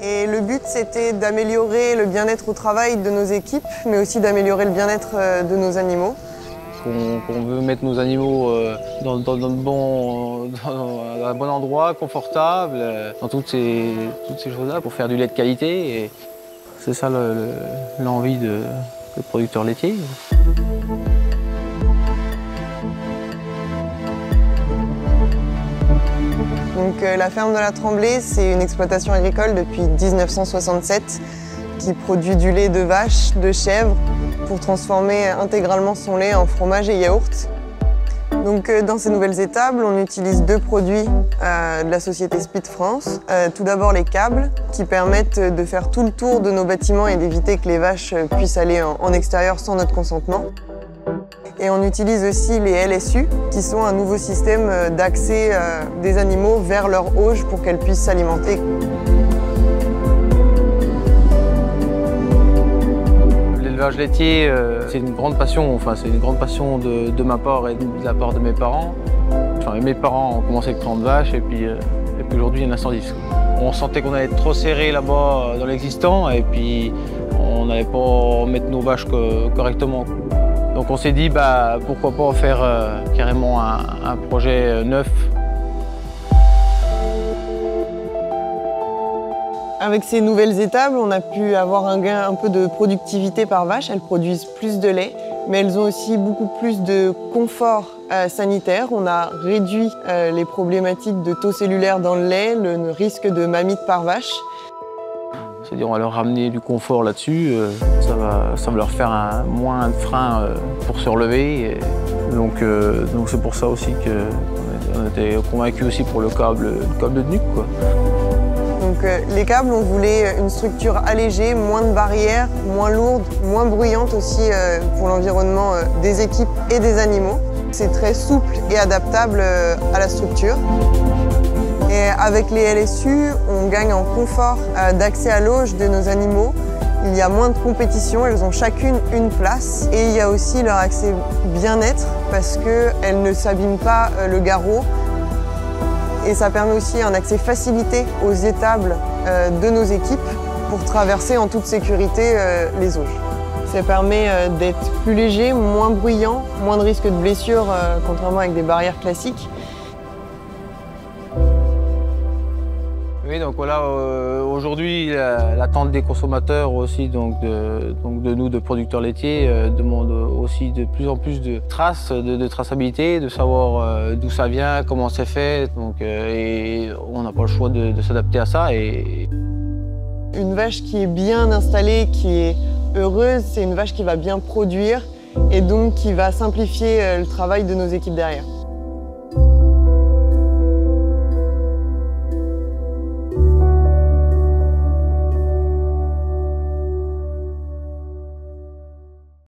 Et le but, c'était d'améliorer le bien-être au travail de nos équipes, mais aussi d'améliorer le bien-être de nos animaux. On veut mettre nos animaux dans un bon endroit, confortable, dans toutes ces choses-là pour faire du lait de qualité. Et c'est ça l'envie de producteurs laitiers. Donc, la ferme de la Tremblay, c'est une exploitation agricole depuis 1967 qui produit du lait de vache, de chèvre, pour transformer intégralement son lait en fromage et yaourt. Donc, dans ces nouvelles étables, on utilise deux produits de la société Speed France. Tout d'abord les câbles qui permettent de faire tout le tour de nos bâtiments et d'éviter que les vaches puissent aller en extérieur sans notre consentement. Et on utilise aussi les LSU, qui sont un nouveau système d'accès des animaux vers leur auge pour qu'elles puissent s'alimenter. L'élevage laitier, c'est une grande passion. Enfin, c'est une grande passion de ma part et de la part de mes parents. Enfin, mes parents ont commencé avec 30 vaches et puis aujourd'hui il y en a 110. On sentait qu'on allait être trop serré là-bas dans l'existant et puis on n'allait pas mettre nos vaches correctement. Donc on s'est dit pourquoi pas faire carrément un projet neuf. Avec ces nouvelles étables, on a pu avoir un gain un peu de productivité par vache. Elles produisent plus de lait, mais elles ont aussi beaucoup plus de confort sanitaire. On a réduit les problématiques de taux cellulaire dans le lait, le risque de mamite par vache. C'est-à-dire on va leur ramener du confort là-dessus, ça va leur faire moins de frein pour se relever. Donc c'est pour ça aussi qu'on était convaincus aussi pour le câble de nuque, quoi. Donc les câbles, on voulait une structure allégée, moins de barrières, moins lourde, moins bruyante aussi pour l'environnement des équipes et des animaux. C'est très souple et adaptable à la structure. Et avec les LSU, on gagne en confort d'accès à l'auge de nos animaux. Il y a moins de compétition, elles ont chacune une place. Et il y a aussi leur accès bien-être parce qu'elles ne s'abîment pas le garrot. Et ça permet aussi un accès facilité aux étables de nos équipes pour traverser en toute sécurité les auges. Ça permet d'être plus léger, moins bruyant, moins de risque de blessure, contrairement avec des barrières classiques. Oui, donc voilà, aujourd'hui, l'attente des consommateurs aussi, donc de nous, de producteurs laitiers, demande aussi de plus en plus de traces, de traçabilité, de savoir d'où ça vient, comment c'est fait. Donc, et on n'a pas le choix de s'adapter à ça. Une vache qui est bien installée, qui est heureuse, c'est une vache qui va bien produire et donc qui va simplifier le travail de nos équipes derrière.